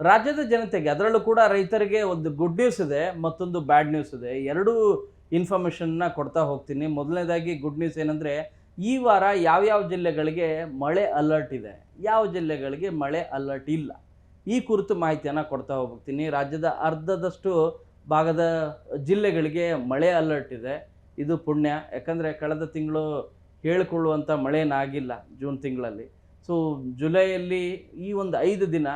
ರಾಜ್ಯದ ಜನತೆಗೆ, ಅದರಲ್ಲೂ ಕೂಡ ರೈತರಿಗೆ ಒಂದು ಗುಡ್ ನ್ಯೂಸ್ ಇದೆ, ಮತ್ತೊಂದು ಬ್ಯಾಡ್ ನ್ಯೂಸ್ ಇದೆ. ಎರಡೂ ಇನ್ಫಾರ್ಮೇಷನ್ನ ಕೊಡ್ತಾ ಹೋಗ್ತೀನಿ. ಮೊದಲನೇದಾಗಿ ಗುಡ್ ನ್ಯೂಸ್ ಏನಂದರೆ, ಈ ವಾರ ಯಾವ್ಯಾವ ಜಿಲ್ಲೆಗಳಿಗೆ ಮಳೆ ಅಲರ್ಟ್ ಇದೆ, ಯಾವ ಜಿಲ್ಲೆಗಳಿಗೆ ಮಳೆ ಅಲರ್ಟ್ ಇಲ್ಲ, ಈ ಕುರಿತು ಮಾಹಿತಿಯನ್ನು ಕೊಡ್ತಾ ಹೋಗ್ತೀನಿ. ರಾಜ್ಯದ ಅರ್ಧದಷ್ಟು ಭಾಗದ ಜಿಲ್ಲೆಗಳಿಗೆ ಮಳೆ ಅಲರ್ಟ್ ಇದೆ. ಇದು ಪುಣ್ಯ, ಯಾಕಂದರೆ ಕಳೆದ ತಿಂಗಳು ಹೇಳಿಕೊಳ್ಳುವಂಥ ಮಳೆನಾಗಿಲ್ಲ ಜೂನ್ ತಿಂಗಳಲ್ಲಿ. ಸೊ ಜುಲೈಯಲ್ಲಿ ಈ ಒಂದು 5 ದಿನ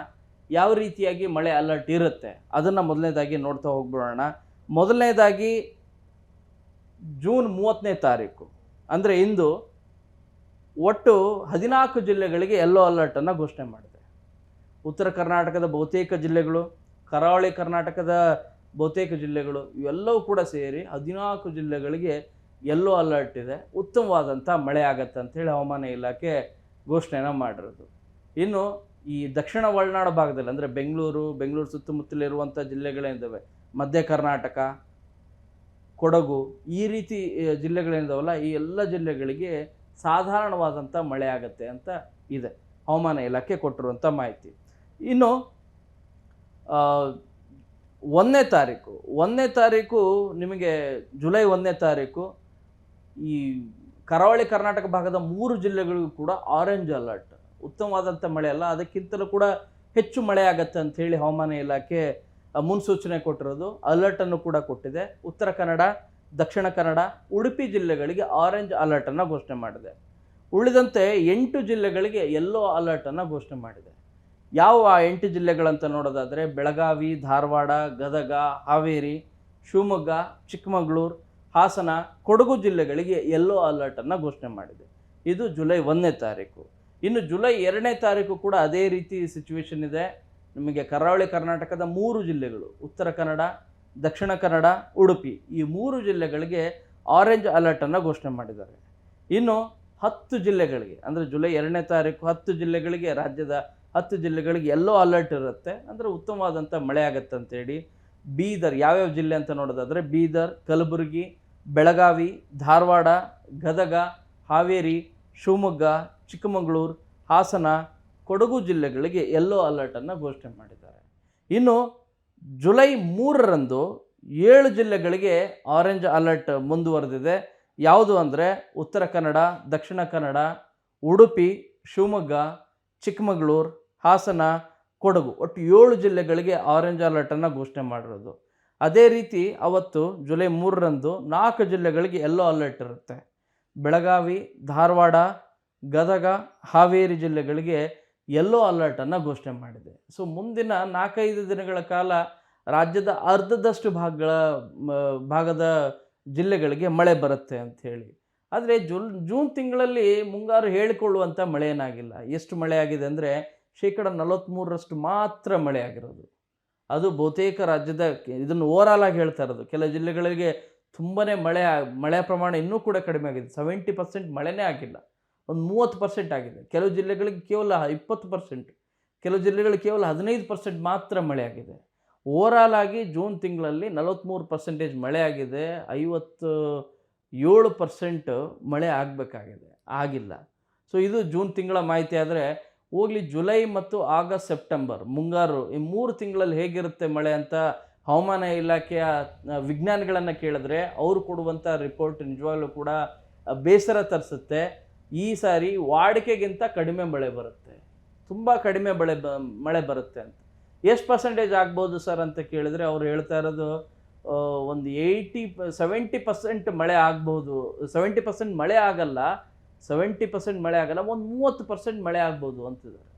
ಯಾವ ರೀತಿಯಾಗಿ ಮಳೆ ಅಲರ್ಟ್ ಇರುತ್ತೆ ಅದನ್ನು ಮೊದಲನೇದಾಗಿ ನೋಡ್ತಾ ಹೋಗ್ಬಿಡೋಣ. ಮೊದಲನೇದಾಗಿ ಜೂನ್ 30ನೇ ತಾರೀಕು ಅಂದರೆ ಇಂದು ಒಟ್ಟು 14 ಜಿಲ್ಲೆಗಳಿಗೆ ಯೆಲ್ಲೋ ಅಲರ್ಟನ್ನು ಘೋಷಣೆ ಮಾಡಿದೆ. ಉತ್ತರ ಕರ್ನಾಟಕದ ಬಹುತೇಕ ಜಿಲ್ಲೆಗಳು, ಕರಾವಳಿ ಕರ್ನಾಟಕದ ಬಹುತೇಕ ಜಿಲ್ಲೆಗಳು ಇವೆಲ್ಲವೂ ಕೂಡ ಸೇರಿ 14 ಜಿಲ್ಲೆಗಳಿಗೆ ಯೆಲ್ಲೋ ಅಲರ್ಟ್ ಇದೆ. ಉತ್ತಮವಾದಂಥ ಮಳೆ ಆಗತ್ತೆ ಅಂಥೇಳಿ ಹವಾಮಾನ ಇಲಾಖೆ ಘೋಷಣೆಯನ್ನು ಮಾಡಿರೋದು. ಇನ್ನು ಈ ದಕ್ಷಿಣ ಒಳನಾಡು ಭಾಗದಲ್ಲಿ ಅಂದರೆ ಬೆಂಗಳೂರು ಸುತ್ತಮುತ್ತಲಿರುವಂಥ ಜಿಲ್ಲೆಗಳೇನಿದ್ದಾವೆ, ಮಧ್ಯ ಕರ್ನಾಟಕ, ಕೊಡಗು, ಈ ರೀತಿ ಜಿಲ್ಲೆಗಳೇನಿದಾವಲ್ಲ, ಈ ಎಲ್ಲ ಜಿಲ್ಲೆಗಳಿಗೆ ಸಾಧಾರಣವಾದಂಥ ಮಳೆ ಆಗತ್ತೆ ಅಂತ ಇದೆ ಹವಾಮಾನ ಇಲಾಖೆ ಕೊಟ್ಟಿರುವಂಥ ಮಾಹಿತಿ. ಇನ್ನು 1ನೇ ತಾರೀಕು ನಿಮಗೆ ಜುಲೈ 1ನೇ ತಾರೀಕು ಈ ಕರಾವಳಿ ಕರ್ನಾಟಕ ಭಾಗದ 3 ಜಿಲ್ಲೆಗಳಿಗೂ ಕೂಡ ಆರೆಂಜ್ ಅಲರ್ಟ್. ಉತ್ತಮವಾದಂಥ ಮಳೆ ಅಲ್ಲ, ಅದಕ್ಕಿಂತಲೂ ಕೂಡ ಹೆಚ್ಚು ಮಳೆ ಆಗತ್ತೆ ಅಂಥೇಳಿ ಹವಾಮಾನ ಇಲಾಖೆ ಮುನ್ಸೂಚನೆ ಕೊಟ್ಟಿರೋದು. ಅಲರ್ಟನ್ನು ಕೂಡ ಕೊಟ್ಟಿದೆ. ಉತ್ತರ ಕನ್ನಡ, ದಕ್ಷಿಣ ಕನ್ನಡ, ಉಡುಪಿ ಜಿಲ್ಲೆಗಳಿಗೆ ಆರೆಂಜ್ ಅಲರ್ಟನ್ನು ಘೋಷಣೆ ಮಾಡಿದೆ. ಉಳಿದಂತೆ 8 ಜಿಲ್ಲೆಗಳಿಗೆ ಯೆಲ್ಲೋ ಅಲರ್ಟನ್ನು ಘೋಷಣೆ ಮಾಡಿದೆ. ಯಾವ 8 ಜಿಲ್ಲೆಗಳಂತ ನೋಡೋದಾದರೆ ಬೆಳಗಾವಿ, ಧಾರವಾಡ, ಗದಗ, ಹಾವೇರಿ, ಶಿವಮೊಗ್ಗ, ಚಿಕ್ಕಮಗಳೂರು, ಹಾಸನ, ಕೊಡಗು ಜಿಲ್ಲೆಗಳಿಗೆ ಯೆಲ್ಲೋ ಅಲರ್ಟನ್ನು ಘೋಷಣೆ ಮಾಡಿದೆ. ಇದು ಜುಲೈ 1ನೇ ತಾರೀಕು. ಇನ್ನು ಜುಲೈ 2ನೇ ತಾರೀಕು ಕೂಡ ಅದೇ ರೀತಿ ಸಿಚುವೇಶನ್ ಇದೆ. ನಿಮಗೆ ಕರಾವಳಿ ಕರ್ನಾಟಕದ 3 ಜಿಲ್ಲೆಗಳು, ಉತ್ತರ ಕನ್ನಡ, ದಕ್ಷಿಣ ಕನ್ನಡ, ಉಡುಪಿ, ಈ 3 ಜಿಲ್ಲೆಗಳಿಗೆ ಆರೆಂಜ್ ಅಲರ್ಟನ್ನು ಘೋಷಣೆ ಮಾಡಿದ್ದಾರೆ. ಇನ್ನು 10 ಜಿಲ್ಲೆಗಳಿಗೆ ಅಂದರೆ ಜುಲೈ 2ನೇ ತಾರೀಕು 10 ಜಿಲ್ಲೆಗಳಿಗೆ, ರಾಜ್ಯದ 10 ಜಿಲ್ಲೆಗಳಿಗೆ ಯೆಲ್ಲೋ ಅಲರ್ಟ್ ಇರುತ್ತೆ, ಅಂದರೆ ಉತ್ತಮವಾದಂಥ ಮಳೆ ಆಗುತ್ತೆ ಅಂತೇಳಿ. ಬೀದರ್, ಯಾವ್ಯಾವ ಜಿಲ್ಲೆ ಅಂತ ನೋಡೋದಾದರೆ ಬೀದರ್, ಕಲಬುರಗಿ, ಬೆಳಗಾವಿ, ಧಾರವಾಡ, ಗದಗ, ಹಾವೇರಿ, ಶಿವಮೊಗ್ಗ, ಚಿಕ್ಕಮಗಳೂರು, ಹಾಸನ, ಕೊಡಗು ಜಿಲ್ಲೆಗಳಿಗೆ ಯೆಲ್ಲೋ ಅಲರ್ಟನ್ನು ಘೋಷಣೆ ಮಾಡಿದ್ದಾರೆ. ಇನ್ನು ಜುಲೈ 3ರಂದು 7 ಜಿಲ್ಲೆಗಳಿಗೆ ಆರೆಂಜ್ ಅಲರ್ಟ್ ಮುಂದುವರೆದಿದೆ. ಯಾವುದು ಅಂದರೆ ಉತ್ತರ ಕನ್ನಡ, ದಕ್ಷಿಣ ಕನ್ನಡ, ಉಡುಪಿ, ಶಿವಮೊಗ್ಗ, ಚಿಕ್ಕಮಗಳೂರು, ಹಾಸನ, ಕೊಡಗು, ಒಟ್ಟು 7 ಜಿಲ್ಲೆಗಳಿಗೆ ಆರೆಂಜ್ ಅಲರ್ಟನ್ನು ಘೋಷಣೆ ಮಾಡಿರೋದು. ಅದೇ ರೀತಿ ಅವತ್ತು ಜುಲೈ 3ರಂದು 4 ಜಿಲ್ಲೆಗಳಿಗೆ ಯೆಲ್ಲೋ ಅಲರ್ಟ್ ಇರುತ್ತೆ. ಬೆಳಗಾವಿ, ಧಾರವಾಡ, ಗದಗ, ಹಾವೇರಿ ಜಿಲ್ಲೆಗಳಿಗೆ ಯೆಲ್ಲೋ ಅಲರ್ಟನ್ನು ಘೋಷಣೆ ಮಾಡಿದೆ. ಸೊ ಮುಂದಿನ 4-5 ದಿನಗಳ ಕಾಲ ರಾಜ್ಯದ ಅರ್ಧದಷ್ಟು ಭಾಗದ ಜಿಲ್ಲೆಗಳಿಗೆ ಮಳೆ ಬರುತ್ತೆ ಅಂಥೇಳಿ. ಆದರೆ ಜೂನ್ ತಿಂಗಳಲ್ಲಿ ಮುಂಗಾರು ಹೇಳಿಕೊಳ್ಳುವಂಥ ಮಳೆ ಏನಾಗಿಲ್ಲ. ಎಷ್ಟು ಮಳೆ ಆಗಿದೆ ಅಂದರೆ 43% ಮಾತ್ರ ಮಳೆ ಆಗಿರೋದು. ಅದು ಬಹುತೇಕ ರಾಜ್ಯದ, ಇದನ್ನು ಓವರಾಲ್ ಆಗಿ ಹೇಳ್ತಾ ಇರೋದು. ಕೆಲ ಜಿಲ್ಲೆಗಳಿಗೆ ತುಂಬಾ ಮಳೆ ಪ್ರಮಾಣ ಇನ್ನೂ ಕೂಡ ಕಡಿಮೆ ಆಗಿದೆ. 70% ಮಳೆನೇ ಆಗಿಲ್ಲ, ಒಂದು 30% ಆಗಿದೆ. ಕೆಲವು ಜಿಲ್ಲೆಗಳಿಗೆ ಕೇವಲ 20%, ಕೆಲವು ಜಿಲ್ಲೆಗಳಿಗೆ ಕೇವಲ 15% ಮಾತ್ರ ಮಳೆ ಆಗಿದೆ. ಓವರಾಲ್ ಆಗಿ ಜೂನ್ ತಿಂಗಳಲ್ಲಿ 43% ಮಳೆ ಆಗಿದೆ, 57% ಮಳೆ ಆಗಬೇಕಾಗಿದೆ, ಆಗಿಲ್ಲ. ಸೊ ಇದು ಜೂನ್ ತಿಂಗಳ ಮಾಹಿತಿ. ಆದರೆ ಹೋಗಲಿ, ಜುಲೈ ಮತ್ತು ಆಗಸ್ಟ್, ಸೆಪ್ಟೆಂಬರ್ ಮುಂಗಾರು, ಈ 3 ತಿಂಗಳಲ್ಲಿ ಹೇಗಿರುತ್ತೆ ಮಳೆ ಅಂತ ಹವಾಮಾನ ಇಲಾಖೆಯ ವಿಜ್ಞಾನಿಗಳನ್ನು ಕೇಳಿದ್ರೆ ಅವರು ಕೊಡುವಂಥ ರಿಪೋರ್ಟ್ ನಿಜವಾಗ್ಲೂ ಕೂಡ ಬೇಸರ ತರಿಸುತ್ತೆ. ಈ ಸಾರಿ ವಾಡಿಕೆಗಿಂತ ಕಡಿಮೆ ಮಳೆ ಬರುತ್ತೆ, ತುಂಬ ಕಡಿಮೆ ಮಳೆ ಬರುತ್ತೆ ಅಂತ. ಎಷ್ಟು ಪರ್ಸೆಂಟೇಜ್ ಆಗ್ಬೋದು ಸರ್ ಅಂತ ಕೇಳಿದರೆ ಅವ್ರು ಹೇಳ್ತಾ ಇರೋದು ಒಂದು 70% ಮಳೆ ಆಗ್ಬೋದು. 70% ಮಳೆ ಆಗಲ್ಲ, 70% ಮಳೆ ಆಗಲ್ಲ, ಒಂದು 30% ಮಳೆ ಆಗ್ಬೋದು ಅಂತಿದ್ದಾರೆ.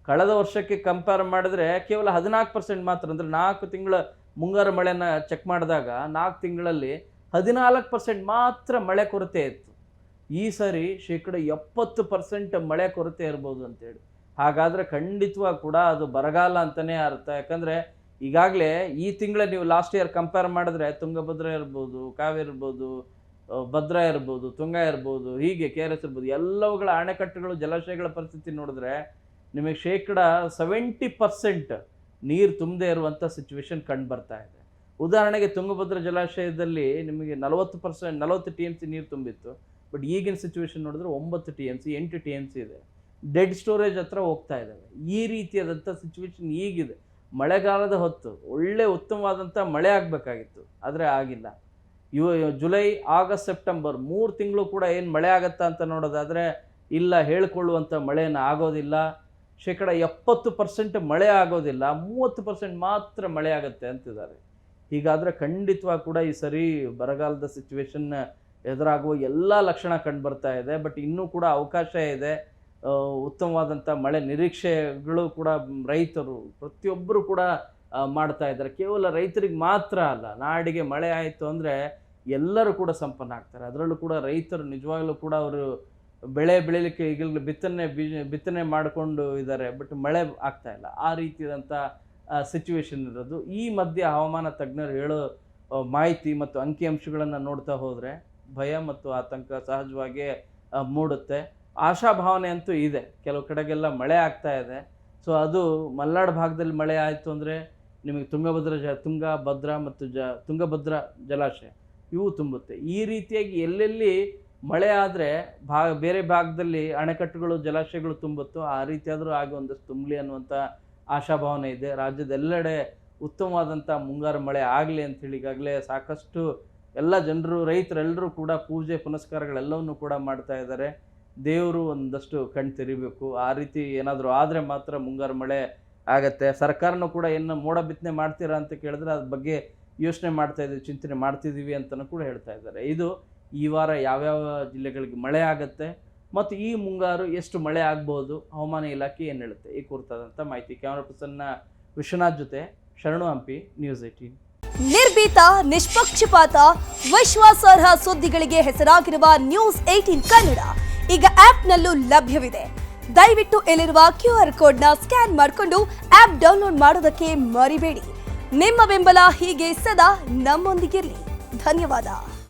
ಕಳೆದ ವರ್ಷಕ್ಕೆ ಕಂಪೇರ್ ಮಾಡಿದ್ರೆ ಕೇವಲ 14% ಮಾತ್ರ. ಅಂದರೆ 4 ತಿಂಗಳ ಮುಂಗಾರು ಮಳೆನ ಚೆಕ್ ಮಾಡಿದಾಗ 4 ತಿಂಗಳಲ್ಲಿ 14% ಮಾತ್ರ ಮಳೆ ಕೊರತೆ ಇತ್ತು. ಈ ಸರಿ 70% ಮಳೆ ಕೊರತೆ ಇರ್ಬೋದು ಅಂತೇಳಿ. ಹಾಗಾದರೆ ಖಂಡಿತವಾಗಿ ಕೂಡ ಅದು ಬರಗಾಲ ಅಂತಲೇ ಅರ್ಥ. ಯಾಕಂದರೆ ಈಗಾಗಲೇ ಈ ತಿಂಗಳ ನೀವು ಲಾಸ್ಟ್ ಇಯರ್ ಕಂಪೇರ್ ಮಾಡಿದ್ರೆ ತುಂಗಭದ್ರಾ ಇರ್ಬೋದು, ಕಾವೇರಿ ಇರ್ಬೋದು, ಭದ್ರಾ ಇರ್ಬೋದು, ತುಂಗಾ ಇರ್ಬೋದು, ಹೀಗೆ KRS ಇರ್ಬೋದು, ಎಲ್ಲವುಗಳ ಅಣೆಕಟ್ಟುಗಳು, ಜಲಾಶಯಗಳ ಪರಿಸ್ಥಿತಿ ನೋಡಿದ್ರೆ ನಿಮಗೆ 70% ನೀರು ತುಂಬದೇ ಇರುವಂಥ ಸಿಚುವೇಶನ್ ಕಂಡು ಬರ್ತಾ ಇದೆ. ಉದಾಹರಣೆಗೆ ತುಂಗಭದ್ರಾ ಜಲಾಶಯದಲ್ಲಿ ನಿಮಗೆ 40 TMC ನೀರು ತುಂಬಿತ್ತು. ಬಟ್ ಈಗಿನ ಸಿಚುವೇಶನ್ ನೋಡಿದ್ರೆ 9 TMC, 8 TMC ಇದೆ. ಡೆಡ್ ಸ್ಟೋರೇಜ್ ಹತ್ರ ಹೋಗ್ತಾ ಇದ್ದಾವೆ. ಈ ರೀತಿಯಾದಂಥ ಸಿಚುವೇಶನ್ ಈಗಿದೆ. ಮಳೆಗಾಲದ ಹೊತ್ತು ಒಳ್ಳೆ ಉತ್ತಮವಾದಂಥ ಮಳೆ ಆಗಬೇಕಾಗಿತ್ತು, ಆದರೆ ಆಗಿಲ್ಲ. ಜುಲೈ, ಆಗಸ್ಟ್, ಸೆಪ್ಟೆಂಬರ್ 3 ತಿಂಗಳು ಕೂಡ ಏನು ಮಳೆ ಆಗತ್ತಾ ಅಂತ ನೋಡೋದಾದರೆ ಇಲ್ಲ, ಹೇಳಿಕೊಳ್ಳುವಂಥ ಮಳೆಯನ್ನು ಆಗೋದಿಲ್ಲ. 70% ಮಳೆ ಆಗೋದಿಲ್ಲ, 30% ಮಾತ್ರ ಮಳೆ ಆಗುತ್ತೆ ಅಂತಿದ್ದಾರೆ. ಹೀಗಾದರೆ ಖಂಡಿತವಾಗಿ ಕೂಡ ಈ ಸರಿ ಬರಗಾಲದ ಸಿಚುವೇಶನ್ ಎದುರಾಗುವ ಎಲ್ಲ ಲಕ್ಷಣ ಕಂಡು ಬರ್ತಾ ಇದೆ. ಬಟ್ ಇನ್ನೂ ಕೂಡ ಅವಕಾಶ ಇದೆ. ಉತ್ತಮವಾದಂಥ ಮಳೆ ನಿರೀಕ್ಷೆಗಳು ಕೂಡ ರೈತರು ಪ್ರತಿಯೊಬ್ಬರು ಕೂಡ ಮಾಡ್ತಾ ಇದ್ದಾರೆ. ಕೇವಲ ರೈತರಿಗೆ ಮಾತ್ರ ಅಲ್ಲ, ನಾಡಿಗೆ ಮಳೆ ಆಯಿತು ಅಂದರೆ ಎಲ್ಲರೂ ಕೂಡ ಸಂಪನ್ನ ಆಗ್ತಾರೆ. ಅದರಲ್ಲೂ ಕೂಡ ರೈತರು ನಿಜವಾಗ್ಲೂ ಕೂಡ ಅವರು ಬೆಳೆ ಬೆಳೀಲಿಕ್ಕೆ ಈಗಲೂ ಬಿತ್ತನೆ ಮಾಡಿಕೊಂಡು ಇದ್ದಾರೆ. ಬಟ್ ಮಳೆ ಆಗ್ತಾ ಇಲ್ಲ. ಆ ರೀತಿಯಾದಂಥ ಸಿಚುವೇಶನ್ ಇರೋದು. ಈ ಮಧ್ಯೆ ಹವಾಮಾನ ತಜ್ಞರು ಹೇಳೋ ಮಾಹಿತಿ ಮತ್ತು ಅಂಕಿಅಂಶಗಳನ್ನು ನೋಡ್ತಾ ಹೋದರೆ ಭಯ ಮತ್ತು ಆತಂಕ ಸಹಜವಾಗಿ ಮೂಡುತ್ತೆ. ಆಶಾಭಾವನೆ ಅಂತೂ ಇದೆ. ಕೆಲವು ಕಡೆಗೆಲ್ಲ ಮಳೆ ಆಗ್ತಾ ಇದೆ. ಸೊ ಅದು ಮಲೆನಾಡು ಭಾಗದಲ್ಲಿ ಮಳೆ ಆಯಿತು ಅಂದರೆ ನಿಮಗೆ ತುಂಗಭದ್ರಾ ಜಲಾಶಯ ಇವು ತುಂಬುತ್ತೆ. ಈ ರೀತಿಯಾಗಿ ಎಲ್ಲೆಲ್ಲಿ ಮಳೆ ಆದರೆ ಬೇರೆ ಭಾಗದಲ್ಲಿ ಅಣೆಕಟ್ಟುಗಳು, ಜಲಾಶಯಗಳು ತುಂಬುತ್ತೋ ಆ ರೀತಿಯಾದರೂ ಆಗಿ ಒಂದಷ್ಟು ತುಂಬಲಿ ಅನ್ನುವಂಥ ಆಶಾಭಾವನೆ ಇದೆ. ರಾಜ್ಯದೆಲ್ಲೆಡೆ ಉತ್ತಮವಾದಂಥ ಮುಂಗಾರು ಮಳೆ ಆಗಲಿ ಅಂಥೇಳಿ ಈಗಾಗಲೇ ಸಾಕಷ್ಟು ಎಲ್ಲ ಜನರು, ರೈತರೆಲ್ಲರೂ ಕೂಡ ಪೂಜೆ ಪುನಸ್ಕಾರಗಳೆಲ್ಲವನ್ನೂ ಕೂಡ ಮಾಡ್ತಾ ಇದ್ದಾರೆ. ದೇವರು ಒಂದಷ್ಟು ಕಣ್ ತೆರಿಬೇಕು. ಆ ರೀತಿ ಏನಾದರೂ ಆದರೆ ಮಾತ್ರ ಮುಂಗಾರು ಮಳೆ ಆಗತ್ತೆ. ಸರ್ಕಾರನೂ ಕೂಡ ಏನು ಮೋಡ ಬಿತ್ತನೆ ಮಾಡ್ತೀರಾ ಅಂತ ಕೇಳಿದ್ರೆ ಅದ್ರ ಬಗ್ಗೆ ಯೋಚನೆ ಮಾಡ್ತಾಯಿದ್ದೀವಿ, ಚಿಂತನೆ ಮಾಡ್ತಿದ್ದೀವಿ ಅಂತಲೂ ಕೂಡ ಹೇಳ್ತಾ ಇದ್ದಾರೆ. ಇದು ಈ ವಾರ ಯಾವ್ಯಾವ ಜಿಲ್ಲೆಗಳಿಗೆ ಮಳೆ ಆಗುತ್ತೆ ಮತ್ತು ಈ ಮುಂಗಾರು ಎಷ್ಟು ಮಳೆ ಆಗ್ಬೋದು, ಹವಾಮಾನ ಇಲಾಖೆ ಏನು ಹೇಳುತ್ತೆ, ಈ ಕುರಿತಾದಂಥ ಮಾಹಿತಿ. ಕ್ಯಾಮರಾ ಪರ್ಸನ್ನ ವಿಶ್ವನಾಥ್ ಜೊತೆ ಶರಣು ಹಂಪಿ, ನ್ಯೂಸ್ 18. ನಿರ್ಭೀತ, ನಿಷ್ಪಕ್ಷಪಾತ, ವಿಶ್ವಾಸಾರ್ಹ ಸುದ್ದಿಗಳಿಗೆ ಹೆಸರಾಗಿರುವ ನ್ಯೂಸ್ 18 ಕನ್ನಡ ಈಗ ಆಪ್ನಲ್ಲೂ ಲಭ್ಯವಿದೆ. ದಯವಿಟ್ಟು ಇಲ್ಲಿರುವ QR ಕೋಡ್ನ ಸ್ಕ್ಯಾನ್ ಮಾಡಿಕೊಂಡು ಆಪ್ ಡೌನ್ಲೋಡ್ ಮಾಡೋದಕ್ಕೆ ಮರಿಬೇಡಿ. ನಿಮ್ಮ ಬೆಂಬಲ ಹೀಗೆ ಸದಾ ನಮ್ಮೊಂದಿಗಿರಲಿ. ಧನ್ಯವಾದ.